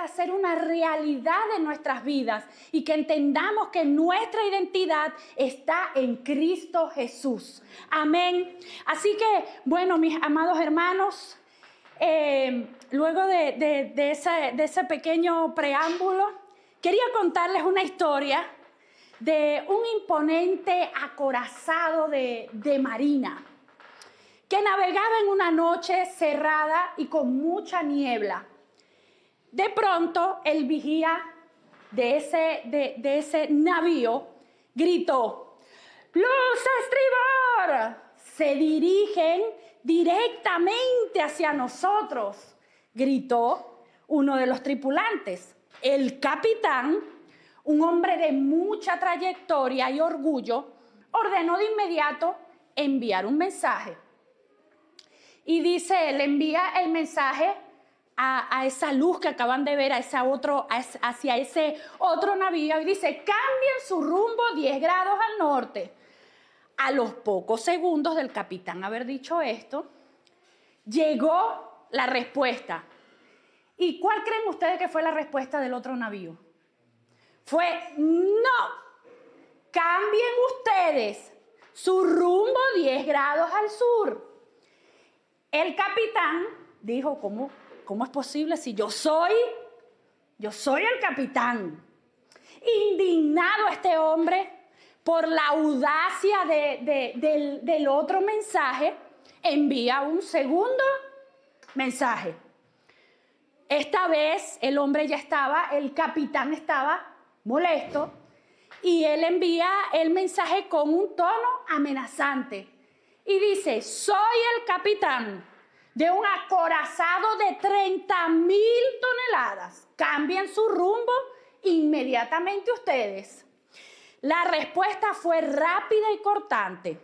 a ser una realidad en nuestras vidas y que entendamos que nuestra identidad está en Cristo Jesús. Amén. Así que, bueno, mis amados hermanos, luego de ese pequeño preámbulo, quería contarles una historia de un imponente acorazado de marina que navegaba en una noche cerrada y con mucha niebla. De pronto, el vigía de ese navío gritó: ¡Luz a estribor! Se dirigen directamente hacia nosotros, gritó uno de los tripulantes. El capitán, un hombre de mucha trayectoria y orgullo, ordenó de inmediato enviar un mensaje. Y dice, le envía el mensaje a esa luz que acaban de ver, hacia ese otro navío, y dice: cambien su rumbo 10 grados al norte. A los pocos segundos del capitán haber dicho esto, llegó la respuesta. ¿Y cuál creen ustedes que fue la respuesta del otro navío? Fue: no, cambien ustedes su rumbo 10 grados al sur. El capitán dijo: ¿Cómo es posible si yo soy el capitán? Indignado este hombre por la audacia del otro mensaje, envía un segundo mensaje. Esta vez el capitán estaba molesto y él envía el mensaje con un tono amenazante. Y dice: soy el capitán de un acorazado de 30,000 toneladas. Cambien su rumbo inmediatamente ustedes. La respuesta fue rápida y cortante.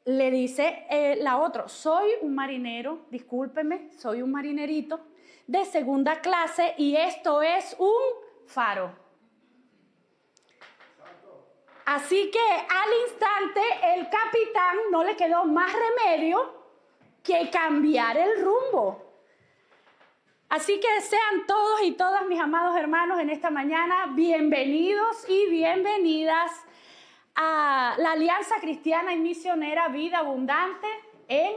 Le dice la otra: soy un marinero, discúlpeme, soy un marinerito de segunda clase y esto es un faro. Así que al instante el capitán no le quedó más remedio que cambiar el rumbo. Así que sean todos y todas, mis amados hermanos, en esta mañana bienvenidos y bienvenidas a la Alianza Cristiana y Misionera Vida Abundante en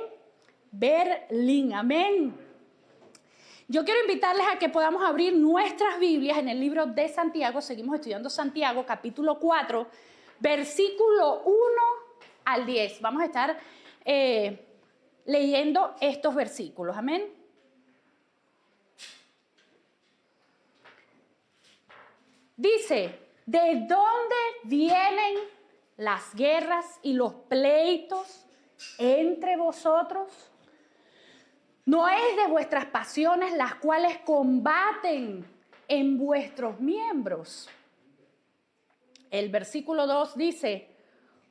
Berlín. Amén. Yo quiero invitarles a que podamos abrir nuestras Biblias en el libro de Santiago. Seguimos estudiando Santiago, capítulo 4, versículo 1 al 10. Vamos a estar leyendo estos versículos. Amén. Dice: ¿de dónde vienen las guerras y los pleitos entre vosotros? ¿No es de vuestras pasiones las cuales combaten en vuestros miembros? El versículo 2 dice: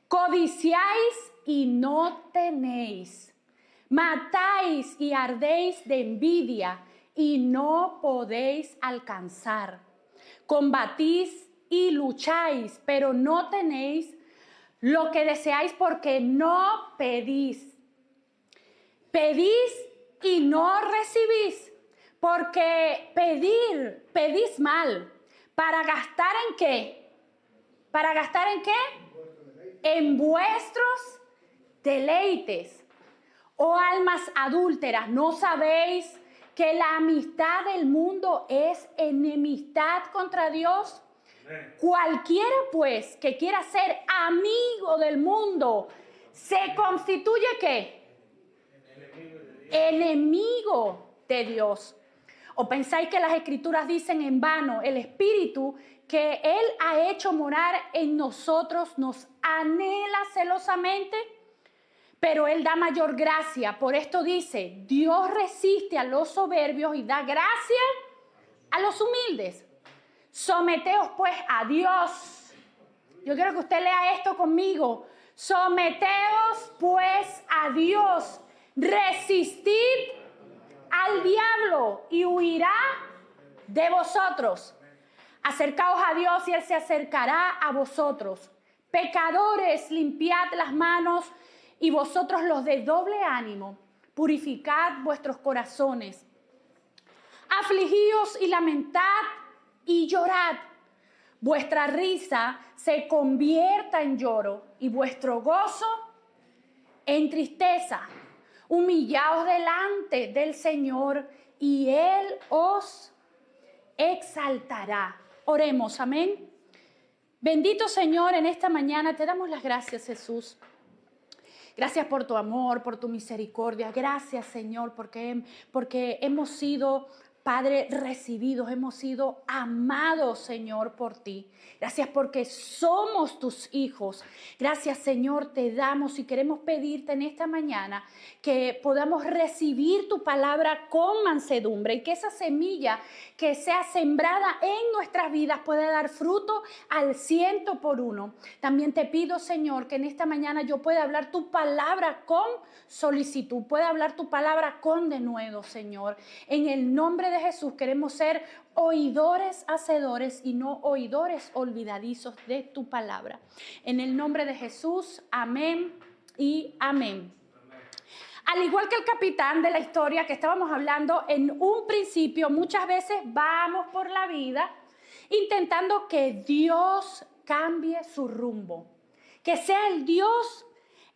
codiciáis y no tenéis, matáis y ardéis de envidia y no podéis alcanzar, combatís y lucháis, pero no tenéis lo que deseáis porque no pedís. Pedís y no recibís, porque pedís mal. ¿Para gastar en qué? ¿Para gastar en qué? En vuestros deleites. Oh almas adúlteras, ¿no sabéis que la amistad del mundo es enemistad contra Dios? Cualquiera, pues, que quiera ser amigo del mundo, se constituye, ¿qué? Enemigo de Dios. ¿O pensáis que las Escrituras dicen en vano: el Espíritu que Él ha hecho morar en nosotros nos anhela celosamente? Pero Él da mayor gracia. Por esto dice: Dios resiste a los soberbios y da gracia a los humildes. Someteos pues a Dios. Yo quiero que usted lea esto conmigo. Someteos pues a Dios. Resistid al diablo y huirá de vosotros. Acercaos a Dios y Él se acercará a vosotros. Pecadores, limpiad las manos, y vosotros los de doble ánimo, purificad vuestros corazones. Afligíos y lamentad y llorad. Vuestra risa se convierta en lloro y vuestro gozo en tristeza. Humillaos delante del Señor y Él os exaltará. Oremos, amén. Bendito Señor, en esta mañana te damos las gracias, Jesús. Gracias por tu amor, por tu misericordia. Gracias, Señor, porque hemos sido, Padre, recibidos, hemos sido amados, Señor, por ti. Gracias porque somos tus hijos. Gracias, Señor, te damos y queremos pedirte en esta mañana que podamos recibir tu palabra con mansedumbre y que esa semilla que sea sembrada en nuestras vidas pueda dar fruto al 100%. También te pido, Señor, que en esta mañana yo pueda hablar tu palabra con solicitud, pueda hablar tu palabra con denuedo, Señor. En el nombre de Jesús queremos ser oidores hacedores y no oidores olvidadizos de tu palabra. En el nombre de Jesús, amén y amén. Al igual que el capitán de la historia que estábamos hablando en un principio, muchas veces vamos por la vida intentando que Dios cambie su rumbo, que sea el Dios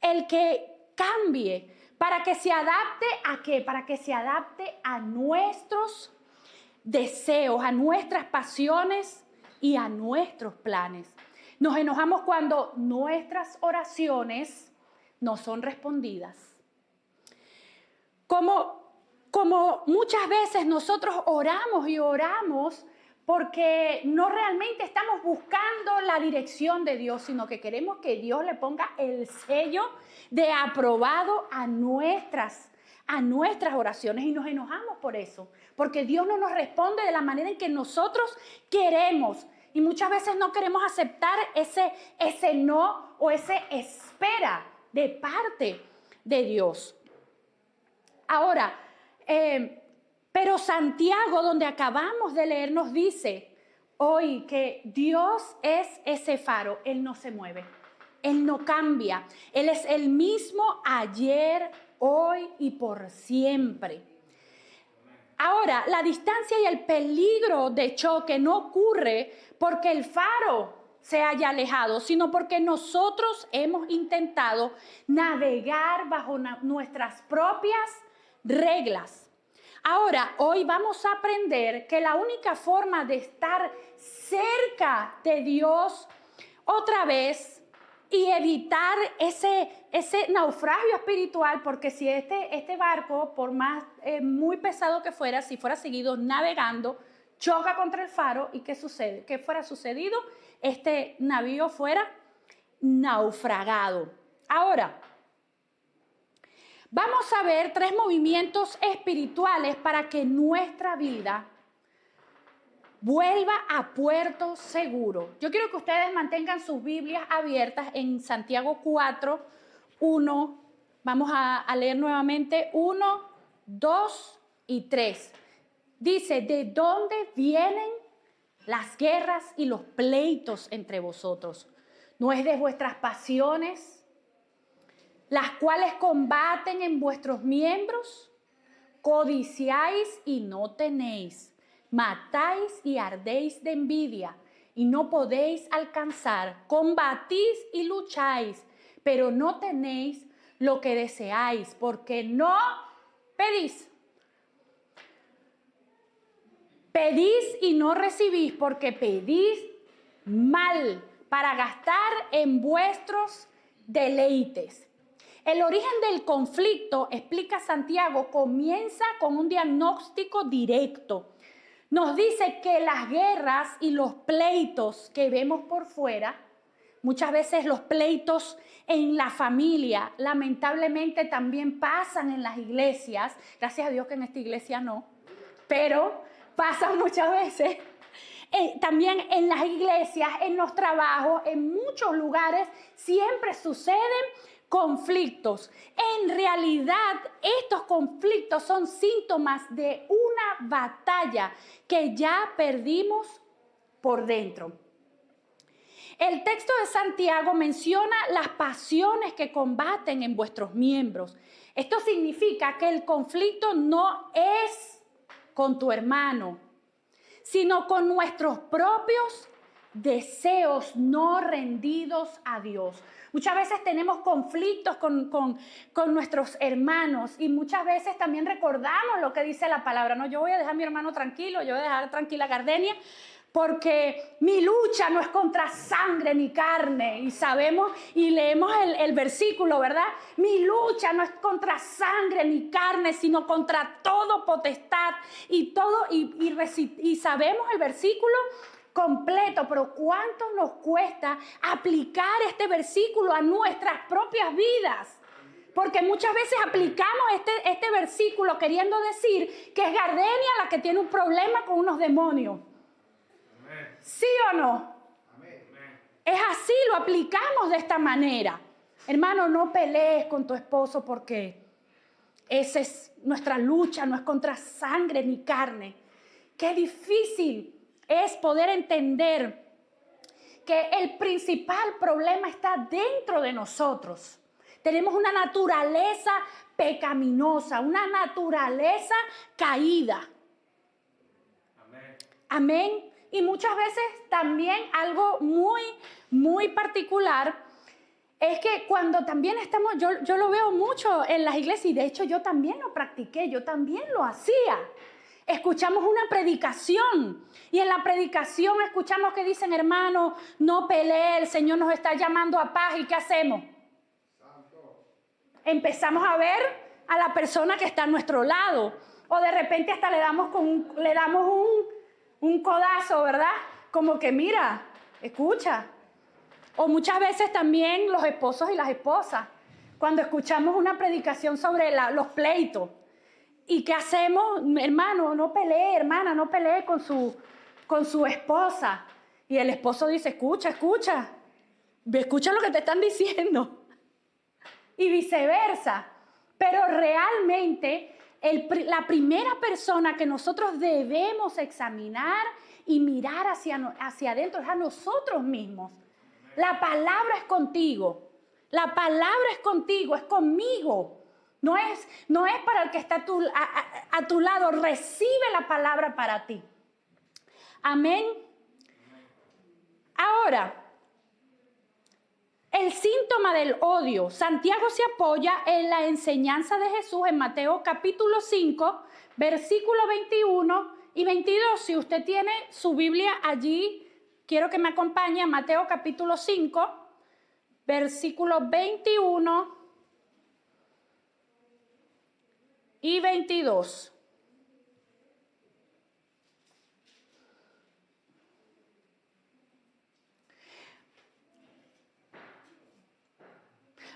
el que cambie para que se adapte ¿a qué? Para que se adapte a nuestros deseos, a nuestras pasiones y a nuestros planes. Nos enojamos cuando nuestras oraciones no son respondidas. Como muchas veces nosotros oramos y oramos porque no realmente estamos buscando la dirección de Dios, sino que queremos que Dios le ponga el sello de aprobado a nuestras oraciones y nos enojamos por eso, porque Dios no nos responde de la manera en que nosotros queremos y muchas veces no queremos aceptar ese no o ese espera de parte de Dios. Ahora, pero Santiago, donde acabamos de leer, nos dice hoy que Dios es ese faro. Él no se mueve, Él no cambia. Él es el mismo ayer, hoy y por siempre. Ahora, la distancia y el peligro de choque no ocurre porque el faro se haya alejado, sino porque nosotros hemos intentado navegar bajo nuestras propias reglas. Ahora, hoy vamos a aprender que la única forma de estar cerca de Dios otra vez y evitar ese naufragio espiritual, porque si este barco, por más muy pesado que fuera, si fuera seguido navegando, choca contra el faro, ¿y qué sucede? ¿Qué fuera sucedido? Este navío fuera naufragado. Ahora, vamos a ver 3 movimientos espirituales para que nuestra vida vuelva a puerto seguro. Yo quiero que ustedes mantengan sus Biblias abiertas en Santiago 4, 1. Vamos a leer nuevamente 1, 2 y 3. Dice, ¿de dónde vienen las guerras y los pleitos entre vosotros? ¿No es de vuestras pasiones, las cuales combaten en vuestros miembros? Codiciáis y no tenéis, matáis y ardéis de envidia y no podéis alcanzar, combatís y lucháis, pero no tenéis lo que deseáis, porque no pedís. Pedís y no recibís, porque pedís mal para gastar en vuestros deleites. El origen del conflicto, explica Santiago, comienza con un diagnóstico directo. Nos dice que las guerras y los pleitos que vemos por fuera, muchas veces los pleitos en la familia, lamentablemente también pasan en las iglesias. Gracias a Dios que en esta iglesia no, pero pasan muchas veces. También en las iglesias, en los trabajos, en muchos lugares siempre suceden conflictos. En realidad, estos conflictos son síntomas de una batalla que ya perdimos por dentro. El texto de Santiago menciona las pasiones que combaten en vuestros miembros. Esto significa que el conflicto no es con tu hermano, sino con nuestros propios deseos no rendidos a Dios. Muchas veces tenemos conflictos con nuestros hermanos y muchas veces también recordamos lo que dice la palabra. No, yo voy a dejar a mi hermano tranquilo, yo voy a dejar tranquila a Gardenia, porque mi lucha no es contra sangre ni carne. Y sabemos y leemos el versículo, ¿verdad? Mi lucha no es contra sangre ni carne, sino contra todo potestad y sabemos el versículo completo, pero ¿cuánto nos cuesta aplicar este versículo a nuestras propias vidas? Porque muchas veces aplicamos este versículo queriendo decir que es Gardenia la que tiene un problema con unos demonios. Amén. ¿Sí o no? Amén. Es así, lo aplicamos de esta manera. Hermano, no pelees con tu esposo porque esa es nuestra lucha, no es contra sangre ni carne. Qué difícil es poder entender que el principal problema está dentro de nosotros. Tenemos una naturaleza pecaminosa, una naturaleza caída. Amén. Amén. Y muchas veces también algo muy particular es que cuando también estamos, yo lo veo mucho en las iglesias y de hecho yo también lo practiqué, yo también lo hacía. Escuchamos una predicación y en la predicación escuchamos que dicen, hermano, no pelee, el Señor nos está llamando a paz. ¿Y qué hacemos? Santo. Empezamos a ver a la persona que está a nuestro lado o de repente hasta le damos un codazo, ¿verdad? Como que mira, escucha. O muchas veces también los esposos y las esposas, cuando escuchamos una predicación sobre los pleitos. ¿Y qué hacemos? Hermano, no pelee, hermana, no pelee con su esposa. Y el esposo dice, escucha lo que te están diciendo. Y viceversa. Pero realmente la primera persona que nosotros debemos examinar y mirar hacia adentro es a nosotros mismos. La palabra es contigo. La palabra es contigo, es conmigo. No es para el que está a tu lado. Recibe la palabra para ti. Amén. Ahora, el síntoma del odio. Santiago se apoya en la enseñanza de Jesús en Mateo capítulo 5, versículos 21 y 22. Si usted tiene su Biblia allí, quiero que me acompañe a Mateo capítulo 5, versículos 21 y 22.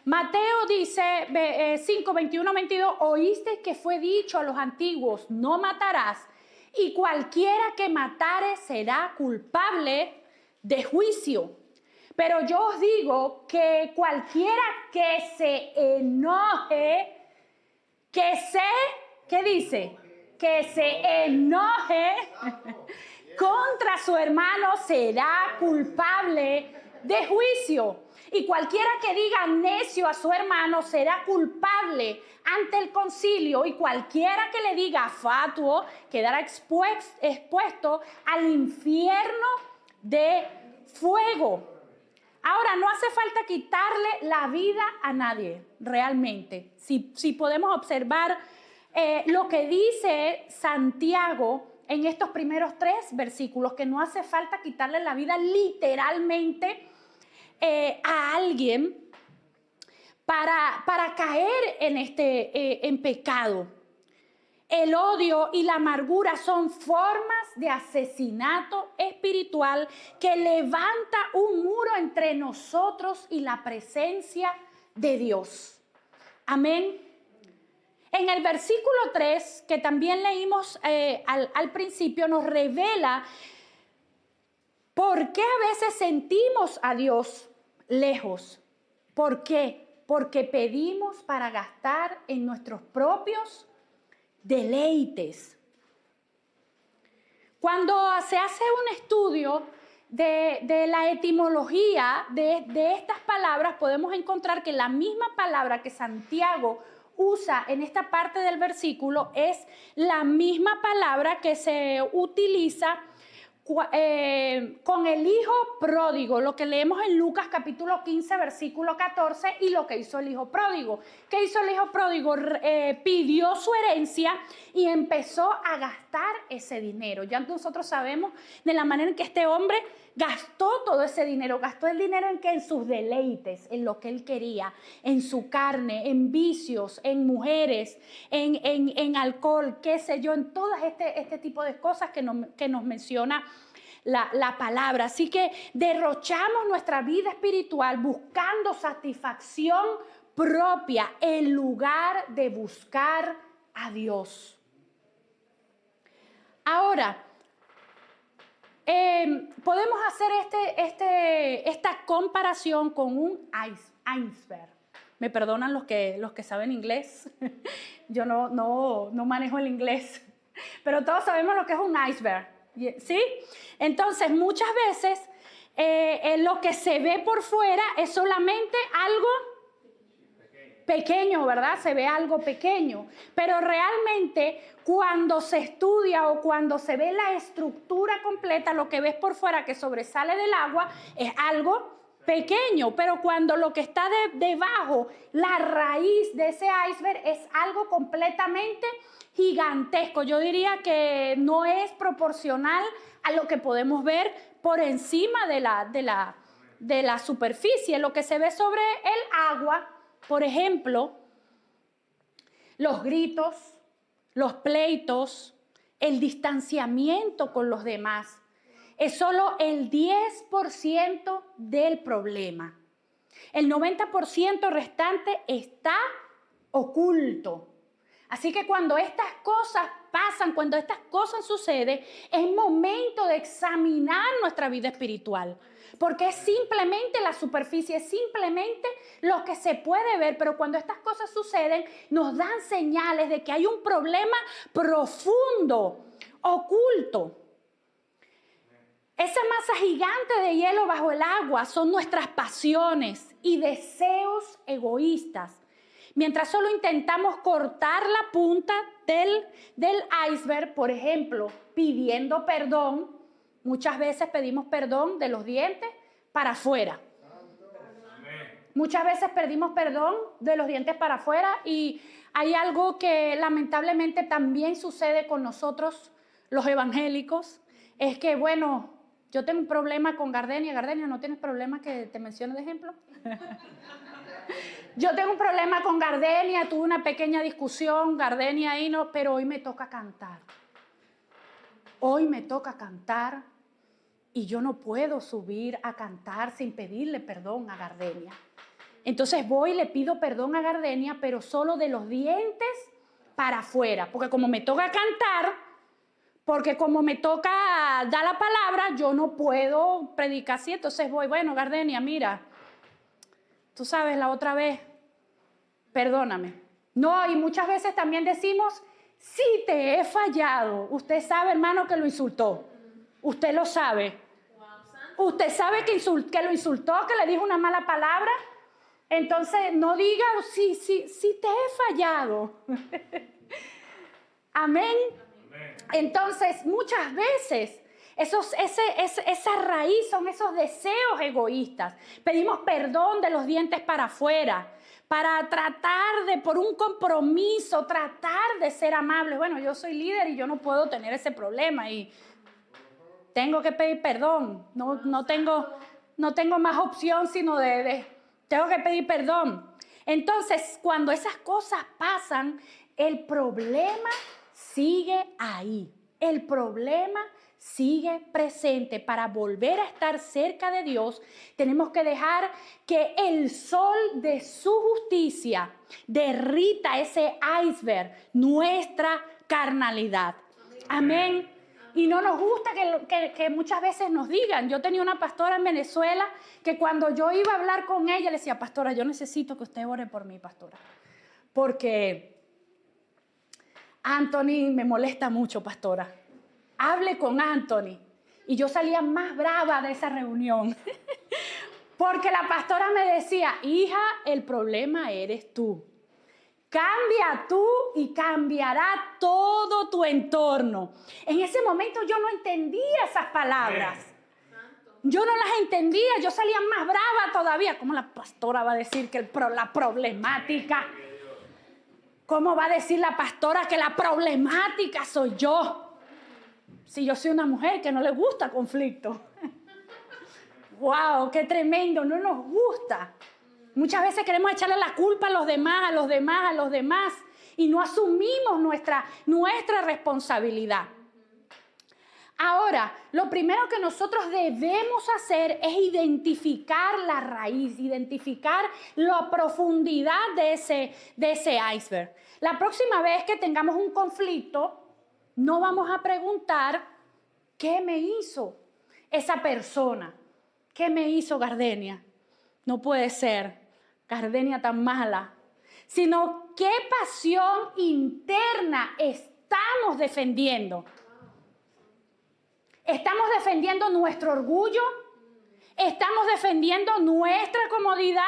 Mateo dice 5, 21, 22, oíste que fue dicho a los antiguos, no matarás, y cualquiera que matare será culpable de juicio. Pero yo os digo que cualquiera que se enoje, ¿qué dice? Que se enoje contra su hermano será culpable de juicio. Y cualquiera que diga necio a su hermano será culpable ante el concilio. Y cualquiera que le diga fatuo quedará expuesto al infierno de fuego. Ahora, no hace falta quitarle la vida a nadie, realmente. Si podemos observar lo que dice Santiago en estos primeros 3 versículos, que no hace falta quitarle la vida literalmente a alguien para caer en pecado. El odio y la amargura son formas de asesinato espiritual que levanta un muro entre nosotros y la presencia de Dios. Amén. En el versículo 3, que también leímos al principio, nos revela por qué a veces sentimos a Dios lejos. ¿Por qué? Porque pedimos para gastar en nuestros propios deleites. Cuando se hace un estudio de la etimología de estas palabras, podemos encontrar que la misma palabra que Santiago usa en esta parte del versículo es la misma palabra que se utiliza con el hijo pródigo, lo que leemos en Lucas capítulo 15, versículo 14, y lo que hizo el hijo pródigo. ¿Qué hizo el hijo pródigo? Pidió su herencia y empezó a gastar ese dinero. Ya nosotros sabemos de la manera en que este hombre gastó todo ese dinero. Gastó el dinero en que en sus deleites, en lo que él quería, en su carne, en vicios, en mujeres, en alcohol, qué sé yo, en todo este tipo de cosas que nos menciona la palabra. Así que derrochamos nuestra vida espiritual buscando satisfacción propia en lugar de buscar a Dios. Ahora, podemos hacer esta comparación con un iceberg. Me perdonan los que saben inglés. Yo no manejo el inglés, pero todos sabemos lo que es un iceberg, ¿sí? Entonces, muchas veces lo que se ve por fuera es solamente algo pequeño, ¿verdad? Se ve algo pequeño, pero realmente cuando se estudia o cuando se ve la estructura completa, lo que ves por fuera que sobresale del agua es algo pequeño, pero cuando lo que está debajo, la raíz de ese iceberg es algo completamente gigantesco. Yo diría que no es proporcional a lo que podemos ver por encima de la superficie. Lo que se ve sobre el agua, por ejemplo, los gritos, los pleitos, el distanciamiento con los demás, es solo el 10% del problema. El 90% restante está oculto. Así que cuando estas cosas pasan, cuando estas cosas suceden, es momento de examinar nuestra vida espiritual. Porque es simplemente la superficie, es simplemente lo que se puede ver, pero cuando estas cosas suceden, nos dan señales de que hay un problema profundo, oculto. Esa masa gigante de hielo bajo el agua son nuestras pasiones y deseos egoístas. Mientras solo intentamos cortar la punta del iceberg, por ejemplo, pidiendo perdón, muchas veces pedimos perdón de los dientes para afuera. Muchas veces pedimos perdón de los dientes para afuera y hay algo que lamentablemente también sucede con nosotros, los evangélicos, es que, bueno, yo tengo un problema con Gardenia. Gardenia, ¿no tienes problema que te mencione de ejemplo? Yo tengo un problema con Gardenia, tuve una pequeña discusión, Gardenia ahí no, pero hoy me toca cantar. Hoy me toca cantar y yo no puedo subir a cantar sin pedirle perdón a Gardenia. Entonces voy y le pido perdón a Gardenia, pero solo de los dientes para afuera, porque como me toca cantar, porque como me toca dar la palabra, yo no puedo predicar así. Entonces voy, bueno, Gardenia, mira, tú sabes, la otra vez, perdóname. No, y muchas veces también decimos, sí te he fallado. Usted sabe, hermano, que lo insultó. Usted lo sabe. Usted sabe que lo insultó, que le dijo una mala palabra. Entonces, no diga, sí te he fallado. Amén. Entonces, muchas veces, esa raíz son esos deseos egoístas. Pedimos perdón de los dientes para afuera, para tratar de, por un compromiso, tratar de ser amables. Bueno, yo soy líder y yo no puedo tener ese problema y tengo que pedir perdón. No tengo más opción sino tengo que pedir perdón. Entonces, cuando esas cosas pasan, el problema sigue ahí. El problema sigue presente. Para volver a estar cerca de Dios, tenemos que dejar que el sol de su justicia derrita ese iceberg, nuestra carnalidad. Amén. Y no nos gusta que muchas veces nos digan. Yo tenía una pastora en Venezuela que cuando yo iba a hablar con ella, le decía, pastora, yo necesito que usted ore por mí, pastora. Porque Anthony me molesta mucho, pastora. Hable con Anthony. Y yo salía más brava de esa reunión. Porque la pastora me decía, hija, el problema eres tú. Cambia tú y cambiará todo tu entorno. En ese momento yo no entendía esas palabras. Yo no las entendía, yo salía más brava todavía. ¿Cómo la pastora va a decir que la problemática? ¿Cómo va a decir la pastora que la problemática soy yo? Si yo soy una mujer que no le gusta conflicto. ¡Wow! ¡Qué tremendo! No nos gusta. Muchas veces queremos echarle la culpa a los demás, a los demás, a los demás. Y no asumimos nuestra responsabilidad. Ahora, lo primero que nosotros debemos hacer es identificar la raíz, identificar la profundidad de ese iceberg. La próxima vez que tengamos un conflicto, no vamos a preguntar ¿qué me hizo esa persona? ¿Qué me hizo Gardenia? No puede ser Gardenia tan mala, sino qué pasión interna estamos defendiendo. ¿Estamos defendiendo nuestro orgullo? ¿Estamos defendiendo nuestra comodidad?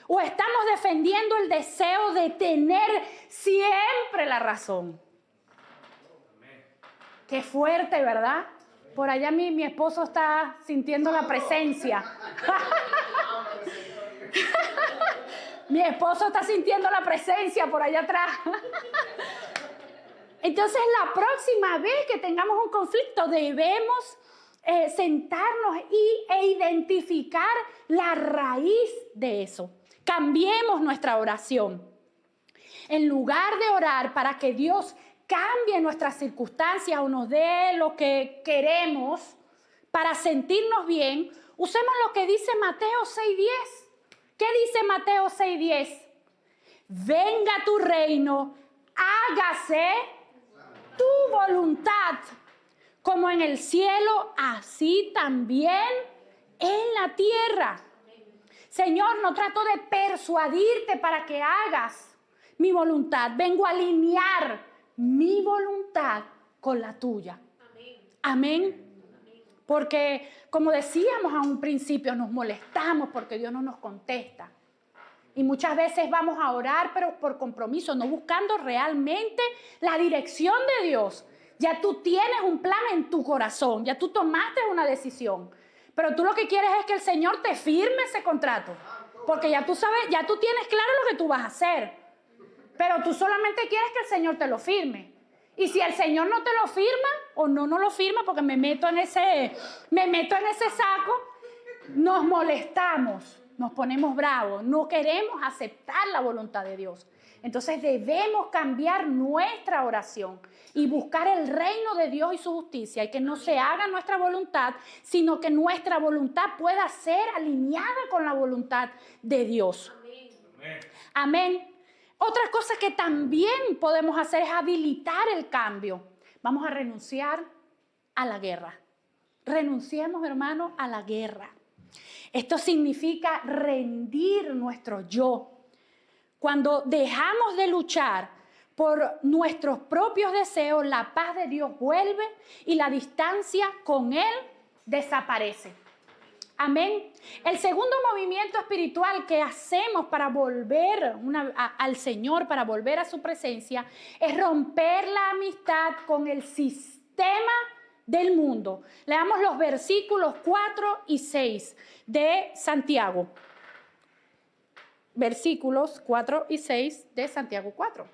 ¿O estamos defendiendo el deseo de tener siempre la razón? Qué fuerte, ¿verdad? Por allá mi esposo está sintiendo la presencia. Mi esposo está sintiendo la presencia por allá atrás. Entonces, la próxima vez que tengamos un conflicto, debemos sentarnos e identificar la raíz de eso. Cambiemos nuestra oración. En lugar de orar para que Dios cambie nuestras circunstancias o nos dé lo que queremos para sentirnos bien, usemos lo que dice Mateo 6:10. ¿Qué dice Mateo 6:10? Venga tu reino, hágase tu voluntad, como en el cielo, así también en la tierra. Señor, no trato de persuadirte para que hagas mi voluntad. Vengo a alinear mi voluntad con la tuya. Amén. Porque, como decíamos a un principio, nos molestamos porque Dios no nos contesta. Y muchas veces vamos a orar, pero por compromiso, no buscando realmente la dirección de Dios. Ya tú tienes un plan en tu corazón, ya tú tomaste una decisión. Pero tú lo que quieres es que el Señor te firme ese contrato. Porque ya tú sabes, ya tú tienes claro lo que tú vas a hacer. Pero tú solamente quieres que el Señor te lo firme. Y si el Señor no te lo firma, o no lo firma, porque me meto en ese saco, nos molestamos. Nos ponemos bravos, no queremos aceptar la voluntad de Dios. Entonces debemos cambiar nuestra oración y buscar el reino de Dios y su justicia, y que no se haga nuestra voluntad, sino que nuestra voluntad pueda ser alineada con la voluntad de Dios. Amén. Amén. Otra cosa que también podemos hacer es habilitar el cambio. Vamos a renunciar a la guerra. Renunciemos, hermanos, a la guerra. Esto significa rendir nuestro yo. Cuando dejamos de luchar por nuestros propios deseos, la paz de Dios vuelve y la distancia con Él desaparece. Amén. El segundo movimiento espiritual que hacemos para volver al Señor, para volver a su presencia, es romper la amistad con el sistema del mundo. Leamos los versículos 4 y 6 de Santiago. Versículos 4 y 6 de Santiago 4.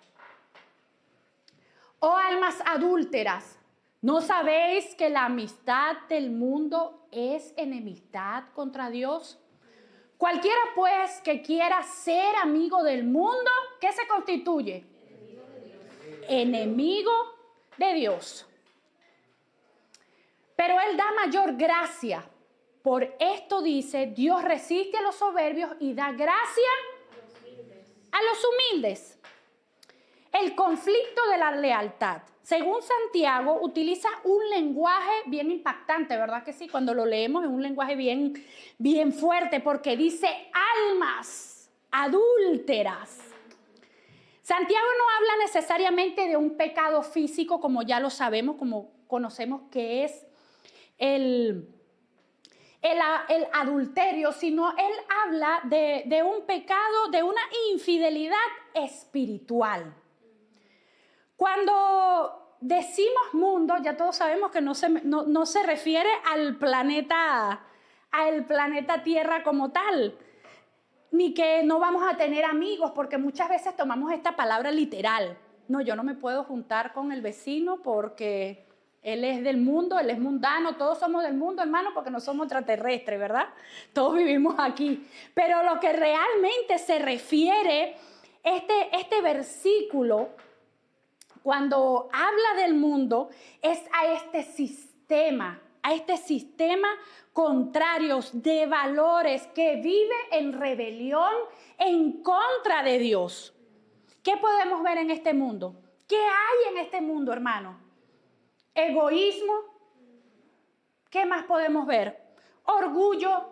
Oh almas adúlteras, ¿no sabéis que la amistad del mundo es enemistad contra Dios? Cualquiera pues que quiera ser amigo del mundo, ¿qué se constituye? Enemigo de Dios. Pero Él da mayor gracia. Por esto dice, Dios resiste a los soberbios y da gracia a los humildes. El conflicto de la lealtad. Según Santiago, utiliza un lenguaje bien impactante, ¿verdad que sí? Cuando lo leemos es un lenguaje bien fuerte, porque dice almas adúlteras. Santiago no habla necesariamente de un pecado físico, como ya lo sabemos, como conocemos que es el el adulterio, sino él habla de un pecado, de una infidelidad espiritual. Cuando decimos mundo, ya todos sabemos que no se refiere al planeta Tierra como tal, ni que no vamos a tener amigos, porque muchas veces tomamos esta palabra literal. No, yo no me puedo juntar con el vecino porque él es del mundo, él es mundano, todos somos del mundo, hermano, porque no somos extraterrestres, ¿verdad? Todos vivimos aquí. Pero lo que realmente se refiere este versículo, cuando habla del mundo, es a este sistema contrario de valores que vive en rebelión en contra de Dios. ¿Qué podemos ver en este mundo? ¿Qué hay en este mundo, hermano? Egoísmo. ¿Qué más podemos ver? Orgullo,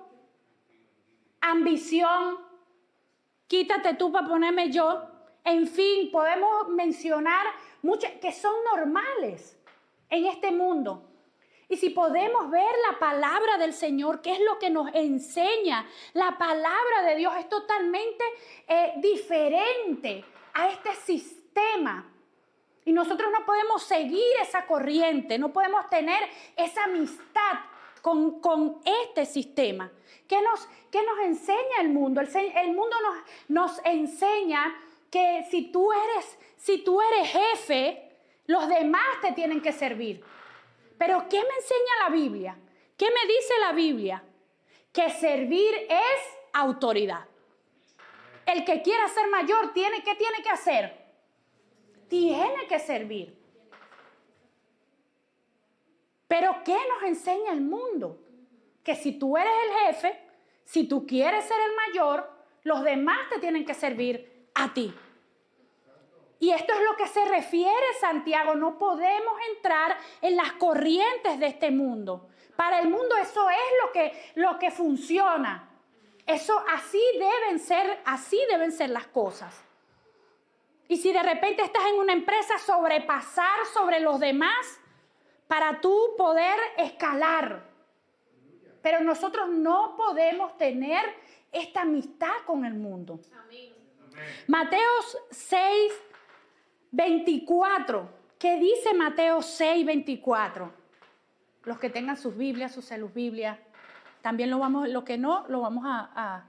ambición, quítate tú para ponerme yo. En fin, podemos mencionar muchas que son normales en este mundo. Y si podemos ver la palabra del Señor, ¿qué es lo que nos enseña? La palabra de Dios es totalmente diferente a este sistema. Y nosotros no podemos seguir esa corriente, no podemos tener esa amistad con este sistema. ¿Qué nos enseña el mundo? El mundo nos enseña que si tú eres jefe, los demás te tienen que servir. Pero ¿qué me enseña la Biblia? ¿Qué me dice la Biblia? Que servir es autoridad. El que quiera ser mayor, ¿qué tiene que hacer? Tiene que servir. Pero ¿qué nos enseña el mundo? Que si tú eres el jefe, si tú quieres ser el mayor, los demás te tienen que servir a ti. Y esto es lo que se refiere Santiago. No podemos entrar en las corrientes de este mundo. Para el mundo eso es lo que funciona. Así deben ser las cosas. Y si de repente estás en una empresa, sobrepasar sobre los demás para tú poder escalar. Pero nosotros no podemos tener esta amistad con el mundo. Amén. Mateo 6:24. ¿Qué dice Mateo 6:24? Los que tengan sus Biblias, sus Biblias, también lo que no, lo vamos a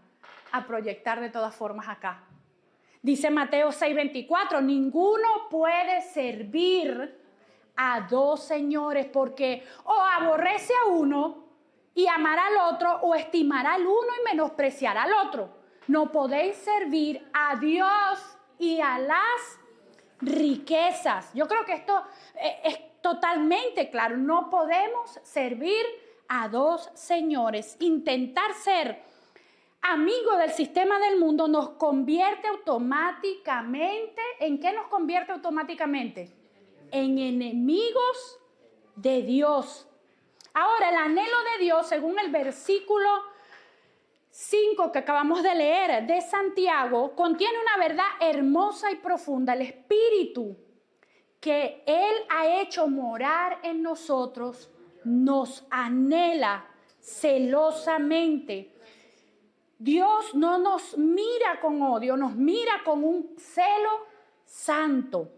proyectar de todas formas acá. Dice Mateo 6:24, ninguno puede servir a dos señores porque o aborrece a uno y amará al otro, o estimará al uno y menospreciará al otro. No podéis servir a Dios y a las riquezas. Yo creo que esto es totalmente claro. No podemos servir a dos señores. Intentar ser amigo del sistema del mundo nos convierte automáticamente. ¿En qué nos convierte automáticamente? En enemigos de Dios. Ahora, el anhelo de Dios, según el versículo 5 que acabamos de leer de Santiago, contiene una verdad hermosa y profunda. El Espíritu que Él ha hecho morar en nosotros nos anhela celosamente. Dios no nos mira con odio, nos mira con un celo santo.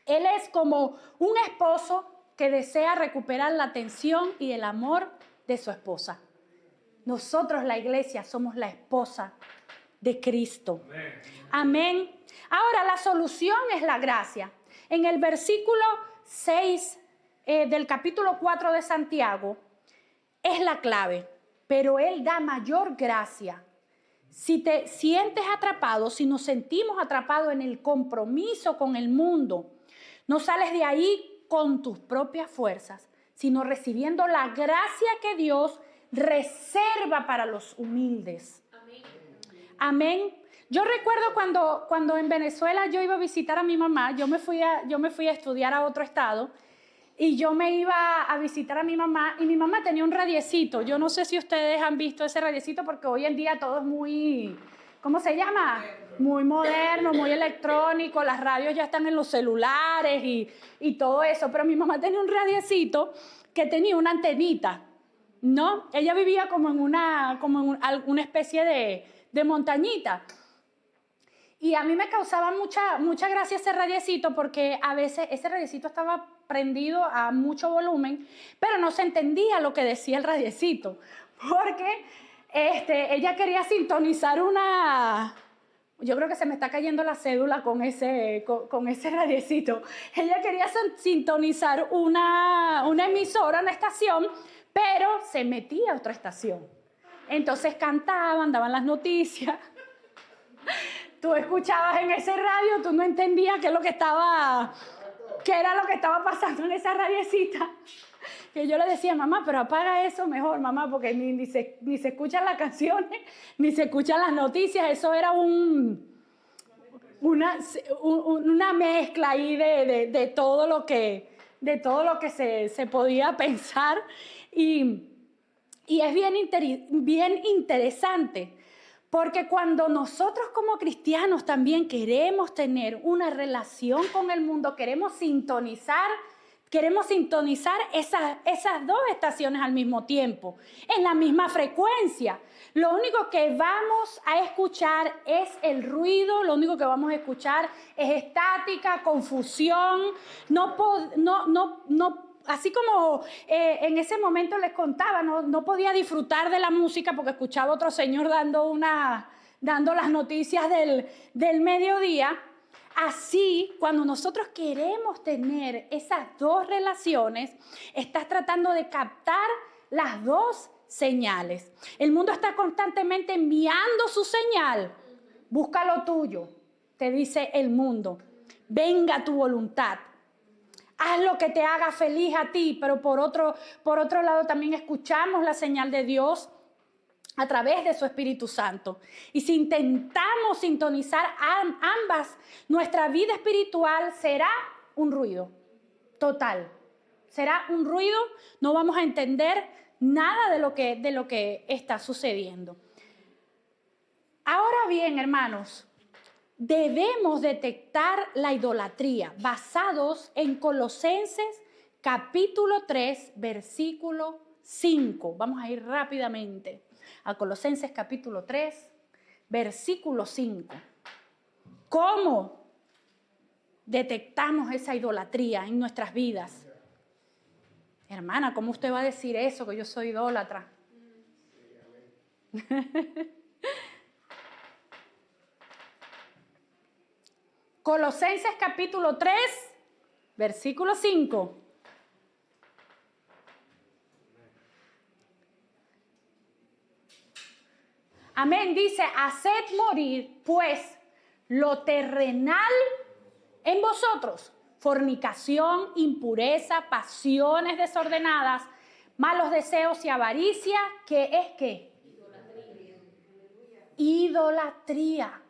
Él es como un esposo que desea recuperar la atención y el amor de su esposa. Nosotros, la iglesia, somos la esposa de Cristo. Amén. Amén. Ahora, la solución es la gracia. En el versículo 6 del capítulo 4 de Santiago es la clave, pero Él da mayor gracia. Si te sientes atrapado, si nos sentimos atrapados en el compromiso con el mundo, no sales de ahí con tus propias fuerzas, sino recibiendo la gracia que Dios reserva para los humildes. Amén. Amén. Yo recuerdo cuando en Venezuela yo iba a visitar a mi mamá, yo me fui a estudiar a otro estado y yo me iba a visitar a mi mamá y mi mamá tenía un radiecito. Yo no sé si ustedes han visto ese radiecito porque hoy en día todo es muy, ¿cómo se llama? Muy moderno, muy electrónico, las radios ya están en los celulares y todo eso, pero mi mamá tenía un radiecito que tenía una antenita. No, ella vivía como en una especie de montañita. Y a mí me causaba mucha gracia ese radiecito, porque a veces ese radiecito estaba prendido a mucho volumen, pero no se entendía lo que decía el radiecito, porque ella quería sintonizar yo creo que se me está cayendo la cédula con ese radiecito. Ella quería sintonizar una emisora, una estación, pero se metía a otra estación. Entonces cantaban, daban las noticias. Tú escuchabas en ese radio, tú no entendías qué era lo que estaba pasando en esa radiecita. Que yo le decía, mamá, pero apaga eso mejor, mamá, porque ni se escuchan las canciones, ni se escuchan las noticias. Eso era una mezcla ahí de todo lo que se podía pensar. Y es bien interesante. Porque cuando nosotros como cristianos también queremos tener una relación con el mundo, queremos sintonizar esas dos estaciones al mismo tiempo, en la misma frecuencia. Lo único que vamos a escuchar es el ruido, lo único que vamos a escuchar es estática, confusión, así como en ese momento les contaba, no podía disfrutar de la música porque escuchaba a otro señor dando las noticias del mediodía. Así, cuando nosotros queremos tener esas dos relaciones, estás tratando de captar las dos señales. El mundo está constantemente enviando su señal. Busca lo tuyo, te dice el mundo. Venga tu voluntad. Haz lo que te haga feliz a ti, pero por otro lado también escuchamos la señal de Dios a través de su Espíritu Santo. Y si intentamos sintonizar ambas, nuestra vida espiritual será un ruido total. Será un ruido, no vamos a entender nada de lo que está sucediendo. Ahora bien, hermanos, debemos detectar la idolatría basados en Colosenses capítulo 3, versículo 5. Vamos a ir rápidamente a Colosenses capítulo 3, versículo 5. ¿Cómo detectamos esa idolatría en nuestras vidas? Hermana, ¿cómo usted va a decir eso, que yo soy idólatra? Colosenses capítulo 3, versículo 5. Amén, dice, haced morir pues lo terrenal en vosotros, fornicación, impureza, pasiones desordenadas, malos deseos y avaricia, que es ¿qué? Idolatría.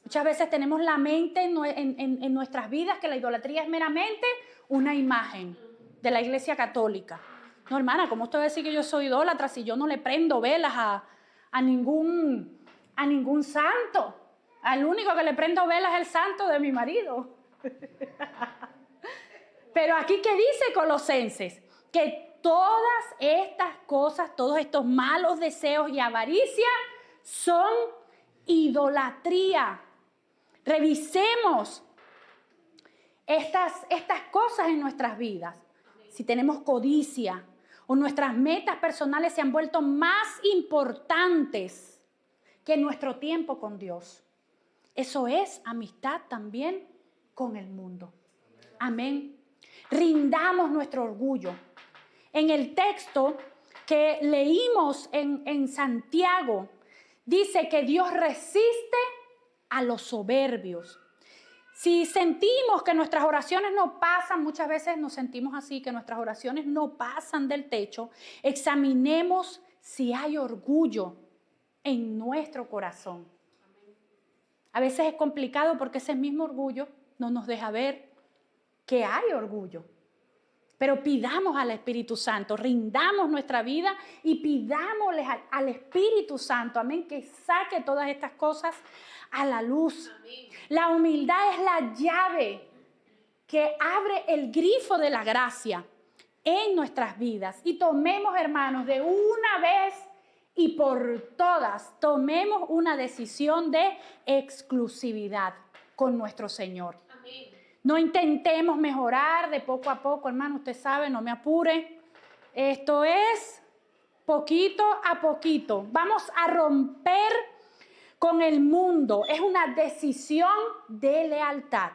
Muchas veces tenemos la mente en nuestras vidas que la idolatría es meramente una imagen de la Iglesia Católica. No, hermana, ¿cómo usted va a decir que yo soy idólatra si yo no le prendo velas a ningún santo? Al único que le prendo velas es el santo de mi marido. Pero aquí, ¿qué dice Colosenses? Que todas estas cosas, todos estos malos deseos y avaricia son idolatría. Revisemos estas cosas en nuestras vidas. Si tenemos codicia o nuestras metas personales se han vuelto más importantes que nuestro tiempo con Dios. Eso es amistad también con el mundo. Amén. Rindamos nuestro orgullo. En el texto que leímos en Santiago, dice que Dios resiste a los soberbios. Si sentimos que nuestras oraciones no pasan, muchas veces nos sentimos así, que nuestras oraciones no pasan del techo, examinemos si hay orgullo en nuestro corazón. A veces es complicado porque ese mismo orgullo no nos deja ver que hay orgullo. Pero pidamos al Espíritu Santo, rindamos nuestra vida y pidámosle al Espíritu Santo, amén, que saque todas estas cosas a la luz. Amén. La humildad es la llave que abre el grifo de la gracia. en nuestras vidas. Y tomemos, hermanos, de una vez y por todas, tomemos una decisión de exclusividad con nuestro Señor. Amén. No intentemos mejorar de poco a poco, hermano, usted sabe, no me apure. Esto es poquito a poquito. Vamos a romper con el mundo. Es una decisión de lealtad.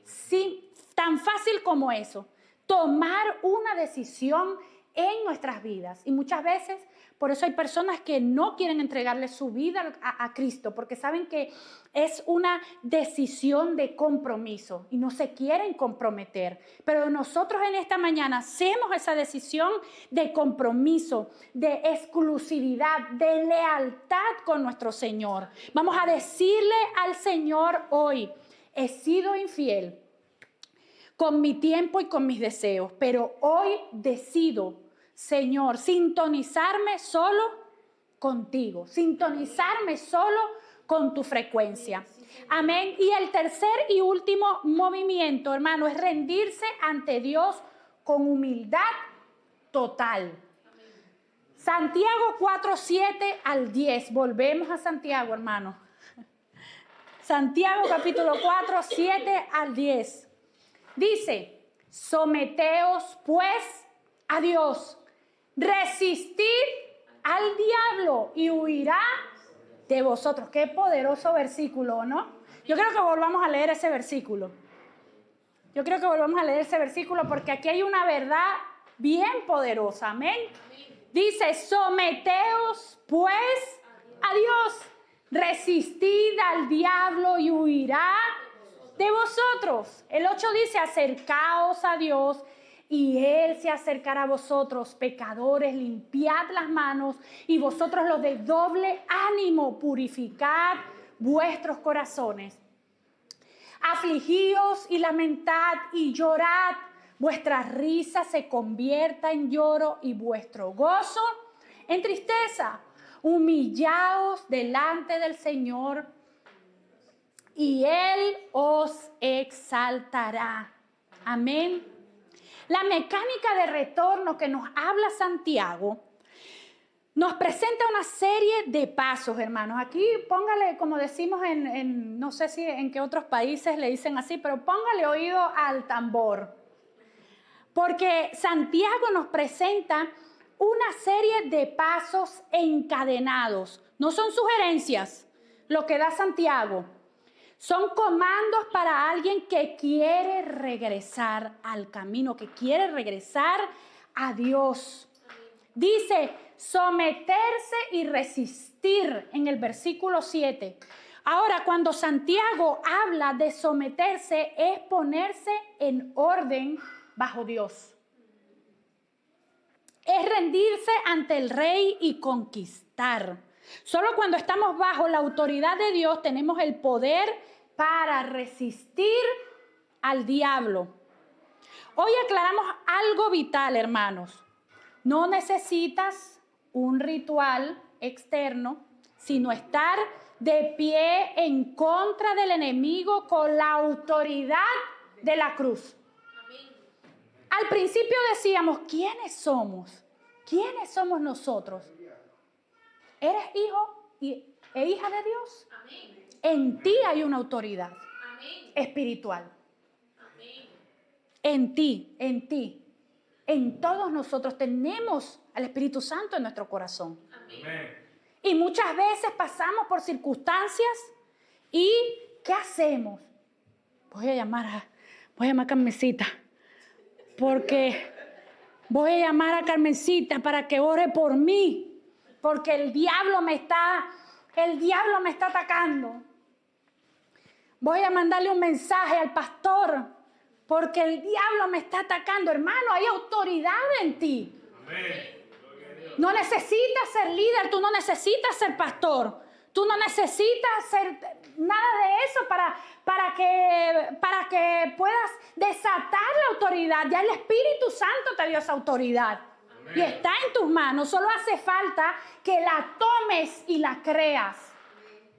Sí, tan fácil como eso. Tomar una decisión en nuestras vidas. Y muchas veces, por eso hay personas que no quieren entregarle su vida a Cristo, porque saben que es una decisión de compromiso y no se quieren comprometer. Pero nosotros en esta mañana hacemos esa decisión de compromiso, de exclusividad, de lealtad con nuestro Señor. Vamos a decirle al Señor hoy: he sido infiel con mi tiempo y con mis deseos, pero hoy decido, Señor, sintonizarme solo contigo, sintonizarme solo con tu frecuencia. Amén. Y el tercer y último movimiento, hermano, es rendirse ante Dios con humildad total. Santiago 4, 7 al 10. Volvemos a Santiago, hermano. Santiago capítulo 4, 7 al 10. Dice: someteos pues a Dios, resistid al diablo y huirá de vosotros. Qué poderoso versículo, ¿no? Yo creo que volvamos a leer ese versículo. Porque aquí hay una verdad bien poderosa. Amén. Dice: someteos pues a Dios, resistid al diablo y huirá de vosotros. El 8 dice: acercaos a Dios y Él se acercará a vosotros. Pecadores, limpiad las manos, y vosotros los de doble ánimo, purificad vuestros corazones. Afligíos y lamentad y llorad. Vuestra risa se convierta en lloro y vuestro gozo en tristeza. Humillaos delante del Señor y Él os exaltará. Amén. La mecánica de retorno que nos habla Santiago nos presenta una serie de pasos, hermanos. Aquí póngale, como decimos no sé si en qué otros países le dicen así, pero póngale oído al tambor. Porque Santiago nos presenta una serie de pasos encadenados. No son sugerencias lo que da Santiago. Son comandos para alguien que quiere regresar al camino, que quiere regresar a Dios. Dice: someterse y resistir en el versículo 7. Ahora, cuando Santiago habla de someterse, es ponerse en orden bajo Dios. Es rendirse ante el rey y conquistar. Solo cuando estamos bajo la autoridad de Dios tenemos el poder para resistir al diablo. Hoy aclaramos algo vital, hermanos. No necesitas un ritual externo, sino estar de pie en contra del enemigo con la autoridad de la cruz. Al principio decíamos: ¿quiénes somos? ¿Quiénes somos nosotros? ¿Eres hijo e hija de Dios? Amén. En ti hay una autoridad espiritual. Amén. En ti. En todos nosotros tenemos al Espíritu Santo en nuestro corazón. Amén. Y muchas veces pasamos por circunstancias y ¿qué hacemos? Voy a llamar a Carmencita. Porque voy a llamar a Carmencita para que ore por mí. Porque el diablo me está atacando. Voy a mandarle un mensaje al pastor porque el diablo me está atacando. Hermano, hay autoridad en ti. Amén. No necesitas ser líder, tú no necesitas ser pastor. Tú no necesitas ser nada de eso para que puedas desatar la autoridad. Ya el Espíritu Santo te dio esa autoridad. Amén. Y está en tus manos. Solo hace falta que la tomes y la creas.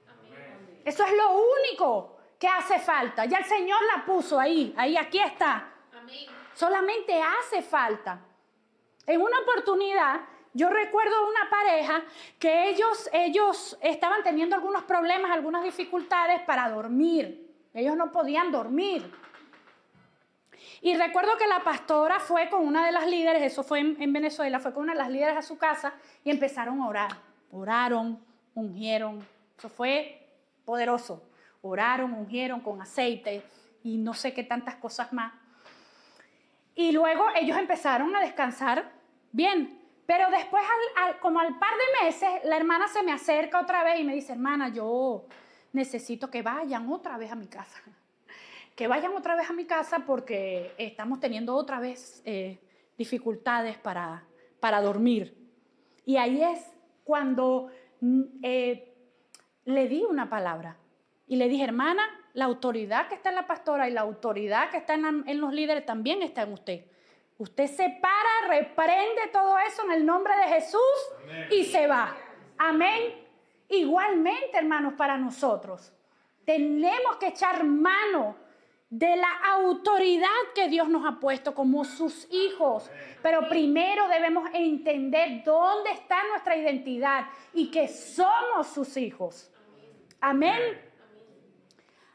Amén. Eso es lo único que hace falta. Ya el Señor la puso ahí, aquí está. Amén. Solamente hace falta En una oportunidad, yo recuerdo una pareja que ellos estaban teniendo algunos problemas, algunas dificultades para dormir. Ellos no podían dormir. Y recuerdo que la pastora fue con una de las líderes, eso fue en Venezuela, fue con una de las líderes a su casa y empezaron a orar. Oraron, ungieron, eso fue poderoso. Oraron, ungieron con aceite y no sé qué tantas cosas más. Y luego ellos empezaron a descansar bien. Pero después, como al par de meses, la hermana se me acerca otra vez y me dice, hermana, yo necesito que vayan otra vez a mi casa. Que vayan otra vez a mi casa porque estamos teniendo otra vez dificultades para dormir. Y ahí es cuando le di una palabra. Y le dije, hermana, la autoridad que está en la pastora y la autoridad que está en los líderes también está en usted. Usted se para, reprende todo eso en el nombre de Jesús. Amén. Y se va. Amén. Igualmente, hermanos, para nosotros tenemos que echar mano de la autoridad que Dios nos ha puesto como sus hijos. Pero primero debemos entender dónde está nuestra identidad y que somos sus hijos. Amén.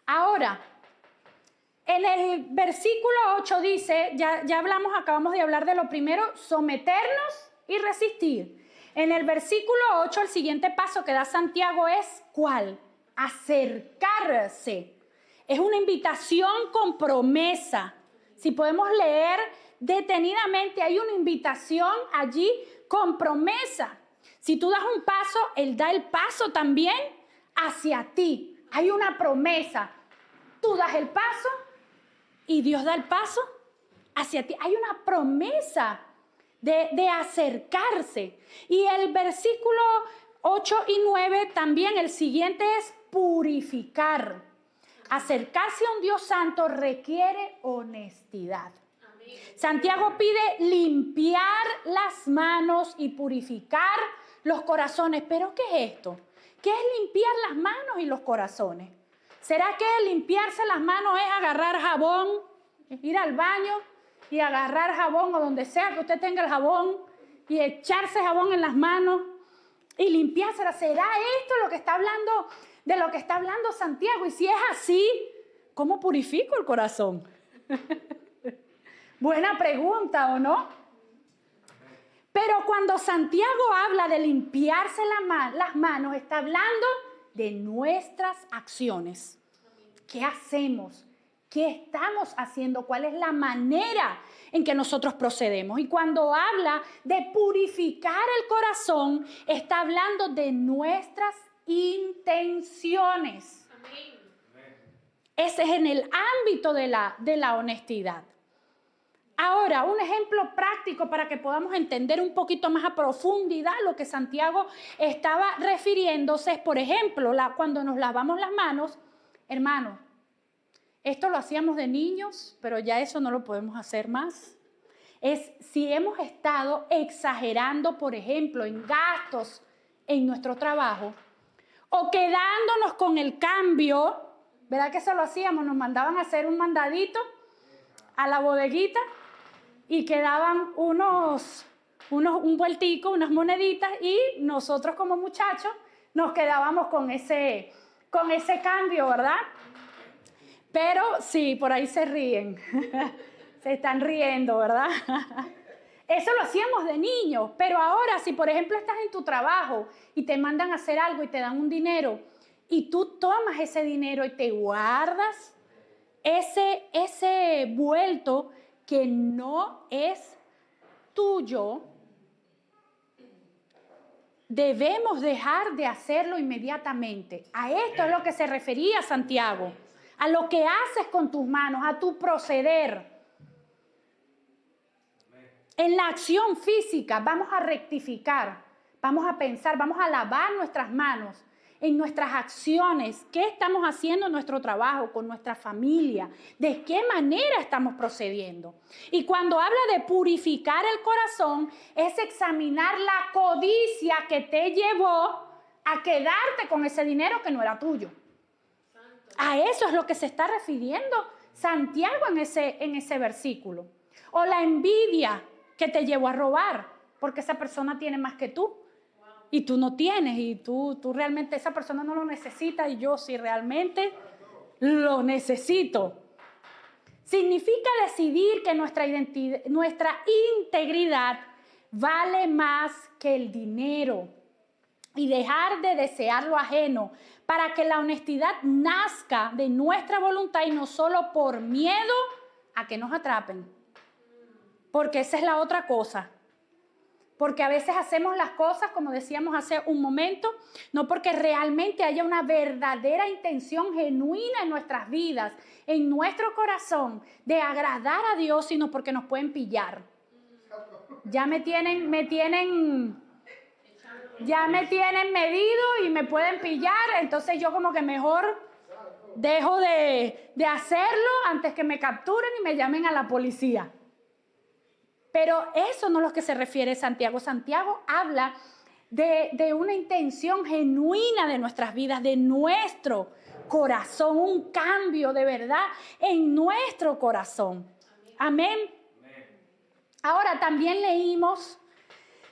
Ahora, en el versículo 8 dice, ya acabamos de hablar de lo primero, someternos y resistir. En el versículo 8, el siguiente paso que da Santiago es, ¿cuál? Acercarse. Es una invitación con promesa. Si podemos leer detenidamente, hay una invitación allí con promesa. Si tú das un paso, Él da el paso también hacia ti. Hay una promesa. Tú das el paso y Dios da el paso hacia ti. Hay una promesa de acercarse. Y el versículo 8 y 9 también, el siguiente es purificar. Acercarse a un Dios santo requiere honestidad. Amén. Santiago pide limpiar las manos y purificar los corazones. ¿Pero qué es esto? ¿Qué es limpiar las manos y los corazones? ¿Será que limpiarse las manos es agarrar jabón, ir al baño y agarrar jabón o donde sea que usted tenga el jabón y echarse jabón en las manos y limpiársela? ¿Será esto lo que está hablando, de lo que está hablando Santiago? Y si es así, ¿cómo purifico el corazón? Buena pregunta, ¿o no? Pero cuando Santiago habla de limpiarse las manos, está hablando de nuestras acciones. ¿Qué hacemos? ¿Qué estamos haciendo? ¿Cuál es la manera en que nosotros procedemos? Y cuando habla de purificar el corazón, está hablando de nuestras intenciones. Amén. Ese es en el ámbito de la honestidad. Ahora, un ejemplo práctico para que podamos entender un poquito más a profundidad lo que Santiago estaba refiriéndose es, por ejemplo, cuando nos lavamos las manos, hermanos, esto lo hacíamos de niños, pero ya eso no lo podemos hacer más. Es si hemos estado exagerando, por ejemplo, en gastos en nuestro trabajo o quedándonos con el cambio, ¿verdad que eso lo hacíamos? Nos mandaban a hacer un mandadito a la bodeguita y quedaban un vueltico, unas moneditas y nosotros como muchachos nos quedábamos con ese cambio, ¿verdad? Pero sí, por ahí se ríen, se están riendo, ¿verdad? Eso lo hacíamos de niños, pero ahora si por ejemplo estás en tu trabajo y te mandan a hacer algo y te dan un dinero y tú tomas ese dinero y te guardas ese vuelto que no es tuyo, debemos dejar de hacerlo inmediatamente. A esto es lo que se refería Santiago, a lo que haces con tus manos, a tu proceder. En la acción física vamos a rectificar, vamos a pensar, vamos a lavar nuestras manos en nuestras acciones. ¿Qué estamos haciendo en nuestro trabajo, con nuestra familia? ¿De qué manera estamos procediendo? Y cuando habla de purificar el corazón, es examinar la codicia que te llevó a quedarte con ese dinero que no era tuyo. A eso es lo que se está refiriendo Santiago en ese versículo. O la envidia. que te llevó a robar, porque esa persona tiene más que tú y tú no tienes, y tú realmente, esa persona no lo necesita y yo sí realmente lo necesito. Significa decidir que nuestra integridad vale más que el dinero y dejar de desear lo ajeno para que la honestidad nazca de nuestra voluntad y no solo por miedo a que nos atrapen. Porque esa es la otra cosa. Porque a veces hacemos las cosas, como decíamos hace un momento, no porque realmente haya una verdadera intención genuina en nuestras vidas, en nuestro corazón, de agradar a Dios, sino porque nos pueden pillar. Ya me tienen medido y me pueden pillar, entonces yo como que mejor dejo de hacerlo antes que me capturen y me llamen a la policía. Pero eso no es lo que se refiere Santiago. Santiago habla de una intención genuina de nuestras vidas, de nuestro corazón, un cambio de verdad en nuestro corazón. Amén. Ahora también leímos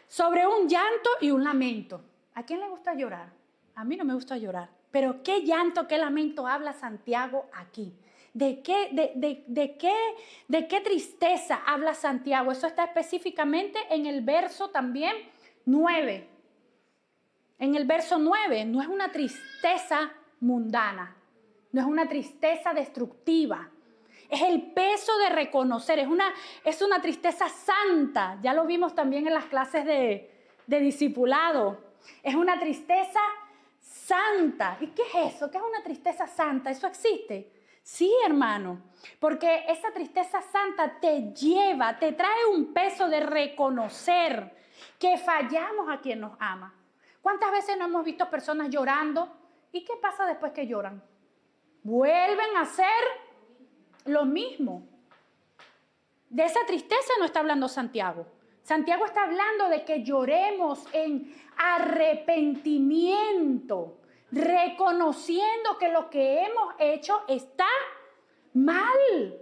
sobre un llanto y un lamento. ¿A quién le gusta llorar? A mí no me gusta llorar. Pero ¿qué llanto, qué lamento habla Santiago aquí? ¿De qué tristeza habla Santiago? Eso está específicamente en el verso también 9. En el verso 9 no es una tristeza mundana, no es una tristeza destructiva. Es el peso de reconocer, es una tristeza santa. Ya lo vimos también en las clases de discipulado. Es una tristeza santa. ¿Y qué es eso? ¿Qué es una tristeza santa? ¿Eso existe? Sí, hermano, porque esa tristeza santa te trae un peso de reconocer que fallamos a quien nos ama. ¿Cuántas veces no hemos visto personas llorando? ¿Y qué pasa después que lloran? Vuelven a hacer lo mismo. De esa tristeza no está hablando Santiago. Santiago está hablando de que lloremos en arrepentimiento, reconociendo que lo que hemos hecho está mal.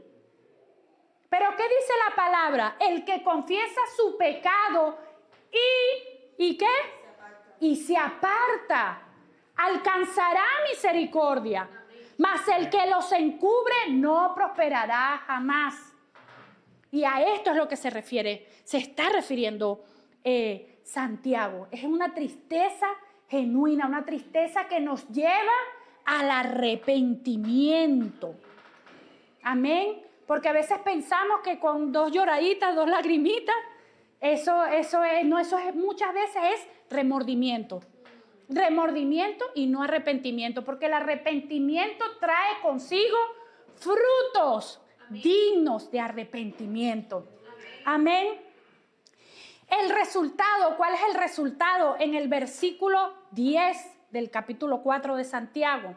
Pero ¿qué dice la palabra? El que confiesa su pecado ¿y qué? Y se aparta, alcanzará misericordia. Mas el que los encubre no prosperará jamás. Y a esto es lo que se está refiriendo Santiago. Es una tristeza genuina, una tristeza que nos lleva al arrepentimiento. Amén. Porque a veces pensamos que con 2 lloraditas, 2 lagrimitas, eso es muchas veces es remordimiento. Remordimiento y no arrepentimiento, porque el arrepentimiento trae consigo frutos dignos de arrepentimiento. Amén. El resultado, ¿cuál es el resultado? En el versículo 10 del capítulo 4 de Santiago.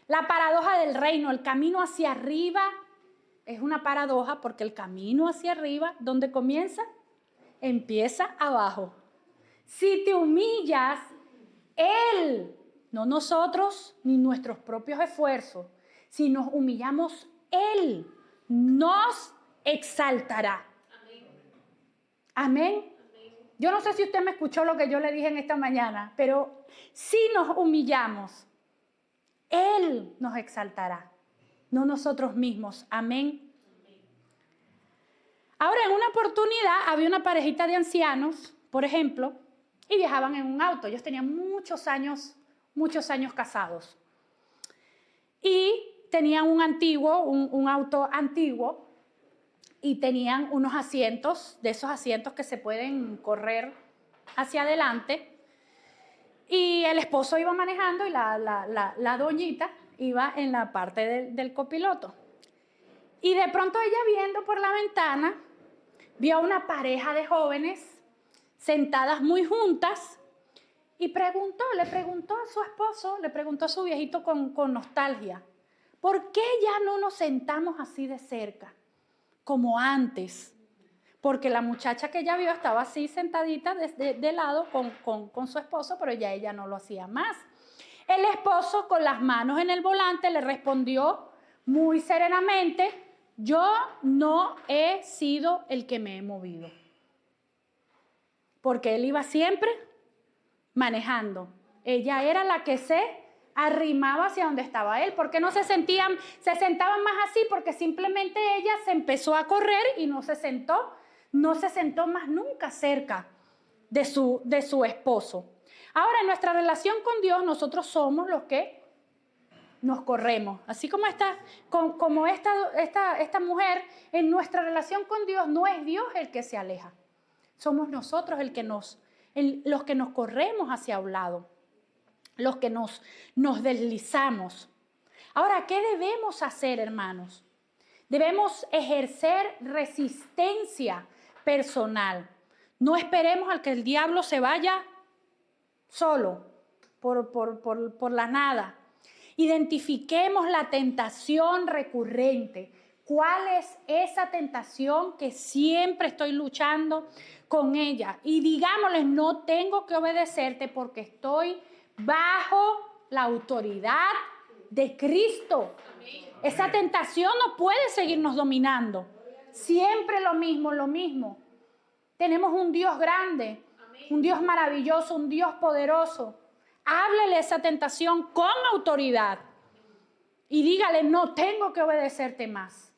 La paradoja del reino, el camino hacia arriba, es una paradoja porque el camino hacia arriba, ¿dónde comienza? Empieza abajo. Si te humillas, Él, no nosotros ni nuestros propios esfuerzos, si nos humillamos, Él nos exaltará. Amén. Yo no sé si usted me escuchó lo que yo le dije en esta mañana, pero si nos humillamos, Él nos exaltará, no nosotros mismos. Amén. Ahora, en una oportunidad había una parejita de ancianos, por ejemplo, y viajaban en un auto. Ellos tenían muchos años casados. Y tenían un auto antiguo, y tenían unos asientos, de esos asientos que se pueden correr hacia adelante. Y el esposo iba manejando y la doñita iba en la parte del copiloto. Y de pronto ella, viendo por la ventana, vio a una pareja de jóvenes sentadas muy juntas y le preguntó a su esposo, le preguntó a su viejito con nostalgia, ¿por qué ya no nos sentamos así de cerca como antes? Porque la muchacha que ella vio estaba así sentadita de lado con su esposo, pero ya ella no lo hacía más. El esposo, con las manos en el volante, le respondió muy serenamente: yo no he sido el que me he movido. porque él iba siempre manejando. Ella era la que se arrimaba hacia donde estaba él. ¿Por qué no se sentaban más así? Porque simplemente ella se empezó a correr y no se sentó más nunca cerca de su esposo. Ahora, en nuestra relación con Dios, nosotros somos los que nos corremos. Así como esta mujer, en nuestra relación con Dios, no es Dios el que se aleja. Somos nosotros los que nos corremos hacia un lado, los que nos deslizamos. Ahora, ¿qué debemos hacer, hermanos? Debemos ejercer resistencia personal. No esperemos al que el diablo se vaya solo, por la nada. Identifiquemos la tentación recurrente. ¿Cuál es esa tentación que siempre estoy luchando con ella? Y digámosles, no tengo que obedecerte porque estoy bajo la autoridad de Cristo. Esa tentación no puede seguirnos dominando. Siempre lo mismo. Tenemos un Dios grande, un Dios maravilloso, un Dios poderoso. Háblele esa tentación con autoridad y dígale, no tengo que obedecerte más.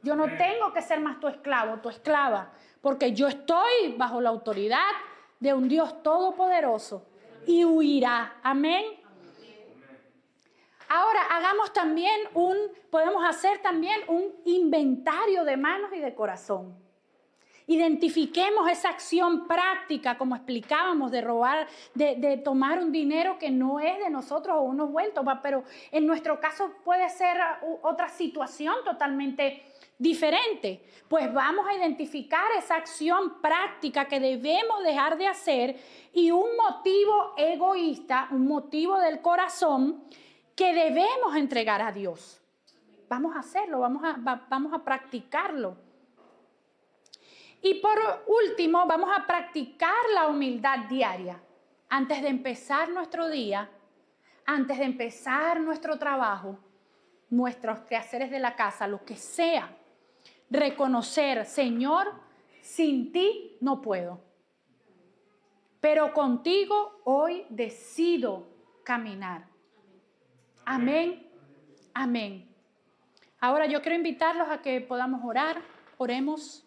Yo no tengo que ser más tu esclavo, tu esclava, porque yo estoy bajo la autoridad de un Dios todopoderoso y huirá. Amén. Ahora podemos hacer también un inventario de manos y de corazón. Identifiquemos esa acción práctica, como explicábamos, de robar, de tomar un dinero que no es de nosotros o unos vueltos, pero en nuestro caso puede ser otra situación totalmente diferente. Pues vamos a identificar esa acción práctica que debemos dejar de hacer y un motivo egoísta, un motivo del corazón que debemos entregar a Dios. Vamos a hacerlo, vamos a practicarlo. Y por último, vamos a practicar la humildad diaria. Antes de empezar nuestro día, antes de empezar nuestro trabajo, nuestros quehaceres de la casa, lo que sea, reconocer, Señor, sin ti no puedo. Pero contigo hoy decido caminar. Amén. Amén. Ahora yo quiero invitarlos a que podamos orar. Oremos.